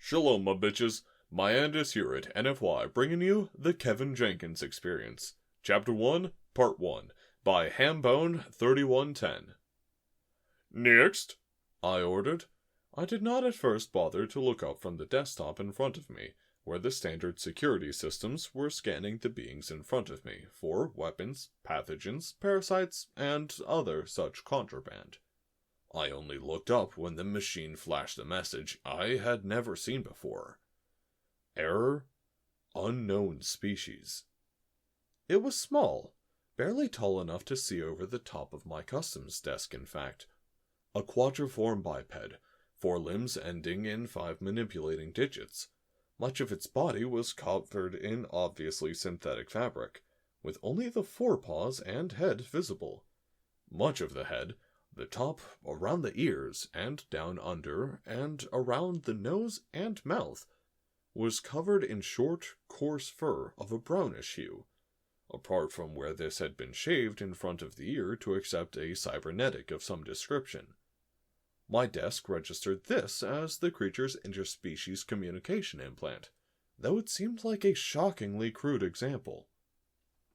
Shalom, my bitches. My end is here at NFY, bringing you the Kevin Jenkins Experience. Chapter 1, Part 1, by Hambone3110. Next, I ordered. I did not at first bother to look up from the desktop in front of me, where the standard security systems were scanning the beings in front of me for weapons, pathogens, parasites, and other such contraband. I only looked up when the machine flashed a message I had never seen before. Error: unknown species. It was small, barely tall enough to see over the top of my customs desk, in fact. A quadriform biped, 4 limbs ending in 5 manipulating digits. Much of its body was covered in obviously synthetic fabric, with only the forepaws and head visible. Much of the head, the top, around the ears, and down under, and around the nose and mouth, was covered in short, coarse fur of a brownish hue, apart from where this had been shaved in front of the ear to accept a cybernetic of some description. My desk registered this as the creature's interspecies communication implant, though it seemed like a shockingly crude example.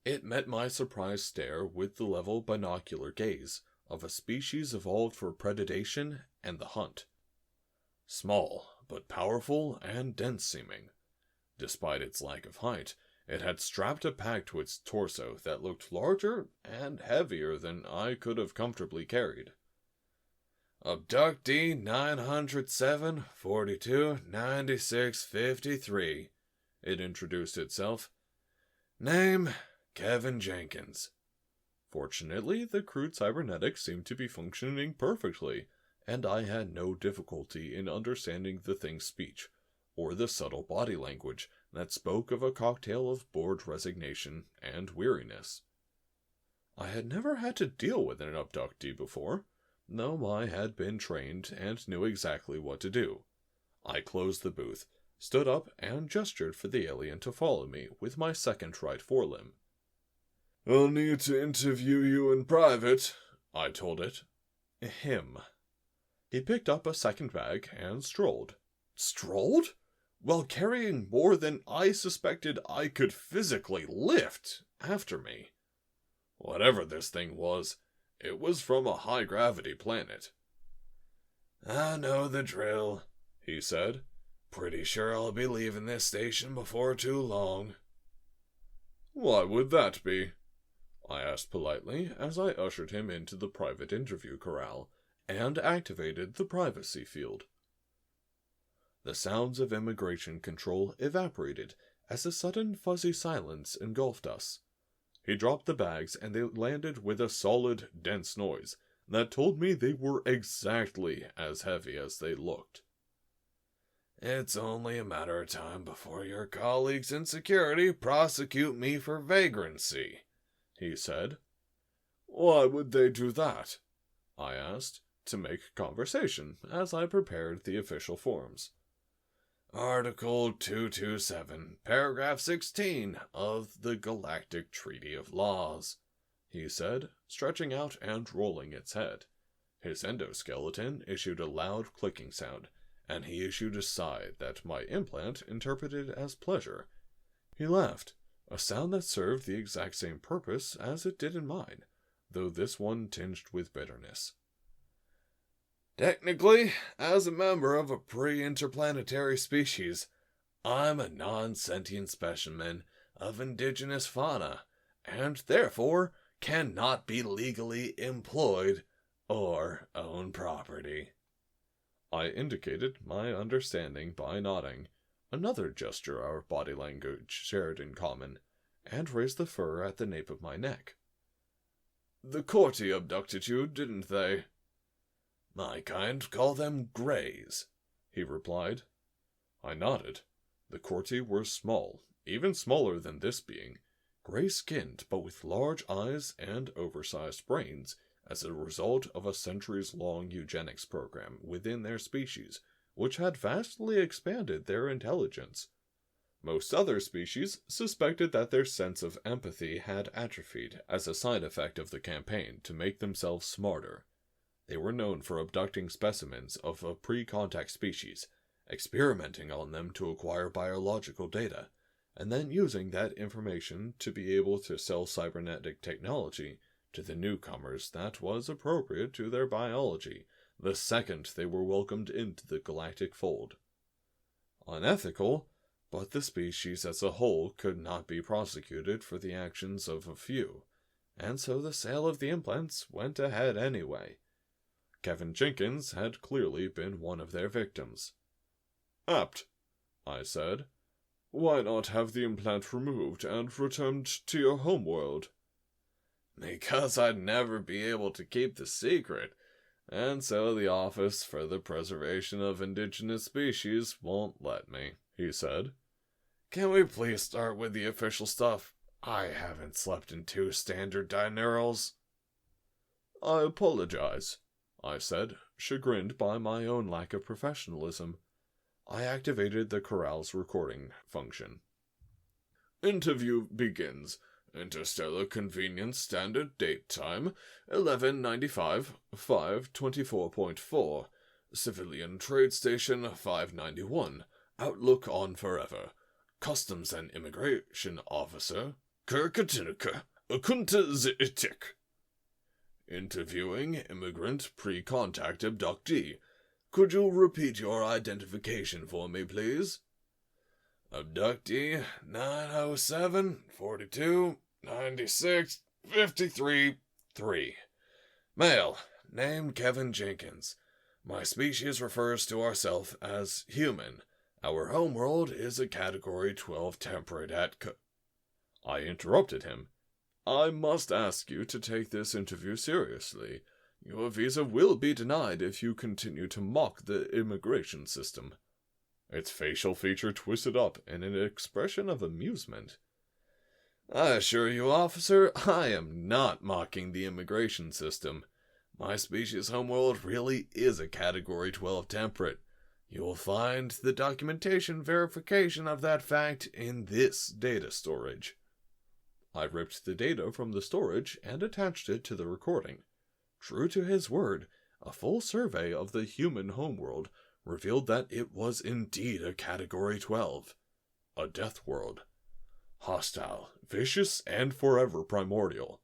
It met my surprised stare with the level binocular gaze of a species evolved for predation and the hunt. Small, but powerful and dense-seeming. Despite its lack of height, it had strapped a pack to its torso that looked larger and heavier than I could have comfortably carried. Abductee 907 42 96 53, it introduced itself. Name: Kevin Jenkins. Fortunately, the crude cybernetics seemed to be functioning perfectly, and I had no difficulty in understanding the thing's speech, or the subtle body language that spoke of a cocktail of bored resignation and weariness. I had never had to deal with an abductee before, though I had been trained and knew exactly what to do. I closed the booth, stood up, and gestured for the alien to follow me with my second right forelimb. "I'll need to interview you in private," I told it. Him. He picked up a second bag and strolled. Strolled? While carrying more than I suspected I could physically lift after me. Whatever this thing was, it was from a high-gravity planet. "I know the drill," he said. "Pretty sure I'll be leaving this station before too long." "Why would that be?" I asked politely as I ushered him into the private interview corral and activated the privacy field. The sounds of immigration control evaporated as a sudden fuzzy silence engulfed us. He dropped the bags and they landed with a solid, dense noise that told me they were exactly as heavy as they looked. "It's only a matter of time before your colleagues in security prosecute me for vagrancy," he said. "Why would they do that?" I asked, to make conversation as I prepared the official forms. "Article 227, paragraph 16 of the Galactic Treaty of Laws," he said, stretching out and rolling its head. His endoskeleton issued a loud clicking sound, and he issued a sigh that my implant interpreted as pleasure. He laughed, a sound that served the exact same purpose as it did in mine, though this one tinged with bitterness. "Technically, as a member of a pre-interplanetary species, I'm a non-sentient specimen of indigenous fauna, and therefore cannot be legally employed or own property." I indicated my understanding by nodding, another gesture our body language shared in common, and raised the fur at the nape of my neck. "The Courtie abducted you, didn't they?" "My kind call them greys," he replied. I nodded. The Courtie were small, even smaller than this being, gray-skinned but with large eyes and oversized brains as a result of a centuries-long eugenics program within their species, which had vastly expanded their intelligence. Most other species suspected that their sense of empathy had atrophied as a side effect of the campaign to make themselves smarter. They were known for abducting specimens of a pre-contact species experimenting on them to acquire biological data, and then using that information to be able to sell cybernetic technology to the newcomers that was appropriate to their biology the second they were welcomed into the galactic fold. Unethical, but the species as a whole could not be prosecuted for the actions of a few, and so the sale of the implants went ahead anyway. Kevin Jenkins had clearly been one of their victims. "Apt," I said. "Why not have the implant removed and returned to your homeworld?" "Because I'd never be able to keep the secret, and so the Office for the Preservation of Indigenous Species won't let me," he said. "Can we please start with the official stuff? I haven't slept in 2 standard dineurals." "I apologize," I said, chagrined by my own lack of professionalism. I activated the corral's recording function. "Interview begins. Interstellar Convenience Standard Date Time, 1195, 524.4. Civilian Trade Station 591. Outlook on Forever. Customs and Immigration Officer, Kirkatinika, Akunta Zitik. Interviewing immigrant pre-contact abductee. Could you repeat your identification for me, please?" "Abductee 907 42 96 53 3. Male, name Kevin Jenkins. My species refers to ourself as human. Our homeworld is a Category 12 temperate I interrupted him. "I must ask you to take this interview seriously. Your visa will be denied if you continue to mock the immigration system." Its facial feature twisted up in an expression of amusement. "I assure you, officer, I am not mocking the immigration system. My species' homeworld really is a Category 12 temperate. You will find the documentation verification of that fact in this data storage." I ripped the data from the storage and attached it to the recording. True to his word, a full survey of the human homeworld revealed that it was indeed a Category 12. A death world. Hostile, vicious, and forever primordial.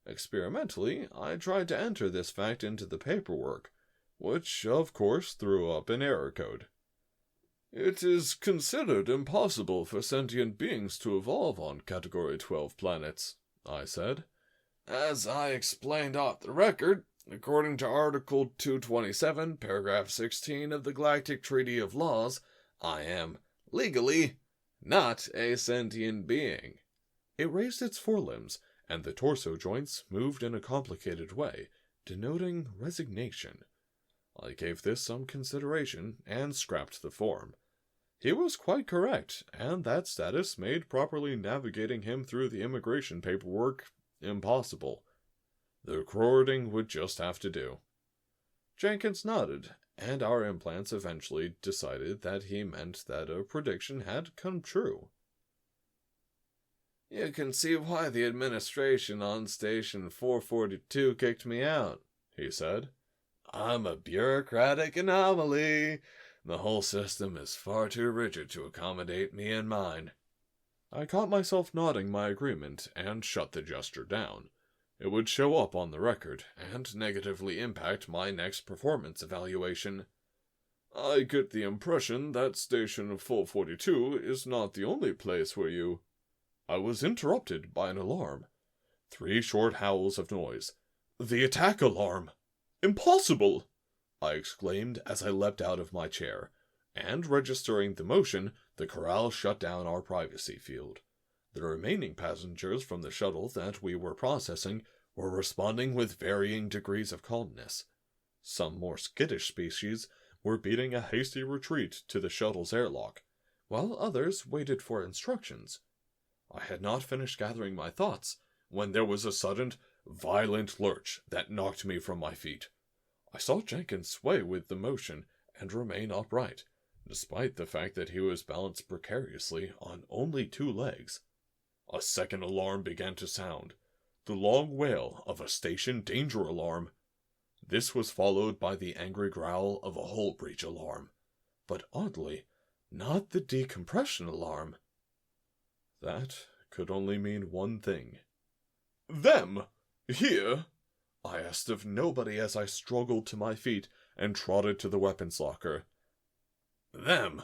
Experimentally, I tried to enter this fact into the paperwork, which, of course, threw up an error code. "It is considered impossible for sentient beings to evolve on Category 12 planets," I said. "As I explained off the record, according to Article 227, Paragraph 16 of the Galactic Treaty of Laws, I am, legally, not a sentient being." It raised its forelimbs, and the torso joints moved in a complicated way, denoting resignation. I gave this some consideration and scrapped the form. He was quite correct, and that status made properly navigating him through the immigration paperwork impossible. The recording would just have to do. Jenkins nodded, and our implants eventually decided that he meant that a prediction had come true. "You can see why the administration on Station 442 kicked me out," he said. "I'm a bureaucratic anomaly. The whole system is far too rigid to accommodate me and mine." I caught myself nodding my agreement and shut the gesture down. It would show up on the record and negatively impact my next performance evaluation. "I get the impression that Station 442 is not the only place where you—" I was interrupted by an alarm. 3 short howls of noise. The attack alarm! "Impossible!" I exclaimed as I leapt out of my chair, and registering the motion, the corral shut down our privacy field. The remaining passengers from the shuttle that we were processing were responding with varying degrees of calmness. Some more skittish species were beating a hasty retreat to the shuttle's airlock, while others waited for instructions. I had not finished gathering my thoughts when there was a sudden, violent lurch that knocked me from my feet. I saw Jenkins sway with the motion and remain upright, despite the fact that he was balanced precariously on only 2 legs. A second alarm began to sound, the long wail of a station danger alarm. This was followed by the angry growl of a hull breach alarm. but oddly, not the decompression alarm. That could only mean one thing. Them? Here? I asked of nobody as I struggled to my feet and trotted to the weapons locker. Them?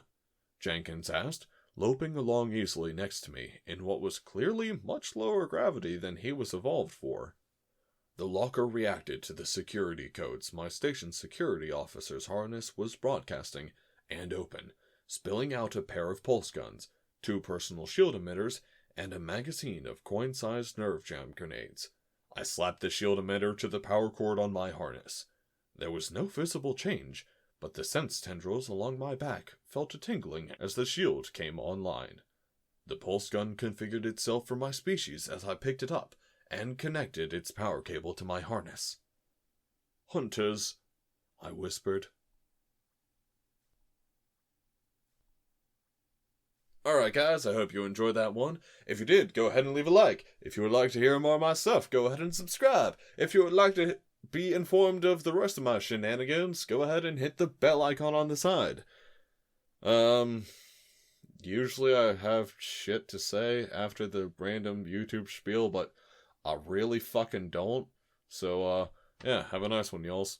Jenkins asked, loping along easily next to me in what was clearly much lower gravity than he was evolved for. The locker reacted to the security codes my station security officer's harness was broadcasting, and open, spilling out a pair of pulse guns, 2 personal shield emitters, and a magazine of coin-sized nerve jam grenades. I slapped the shield emitter to the power cord on my harness. There was no visible change, but the sense tendrils along my back felt a tingling as the shield came online. The pulse gun configured itself for my species as I picked it up, and connected its power cable to my harness. "Hunters," I whispered. Alright guys, I hope you enjoyed that one. If you did, go ahead and leave a like. If you would like to hear more of my stuff, go ahead and subscribe. If you would like to be informed of the rest of my shenanigans, go ahead and hit the bell icon on the side. Usually I have shit to say after the random YouTube spiel, but I really fucking don't. So, yeah, have a nice one, y'alls.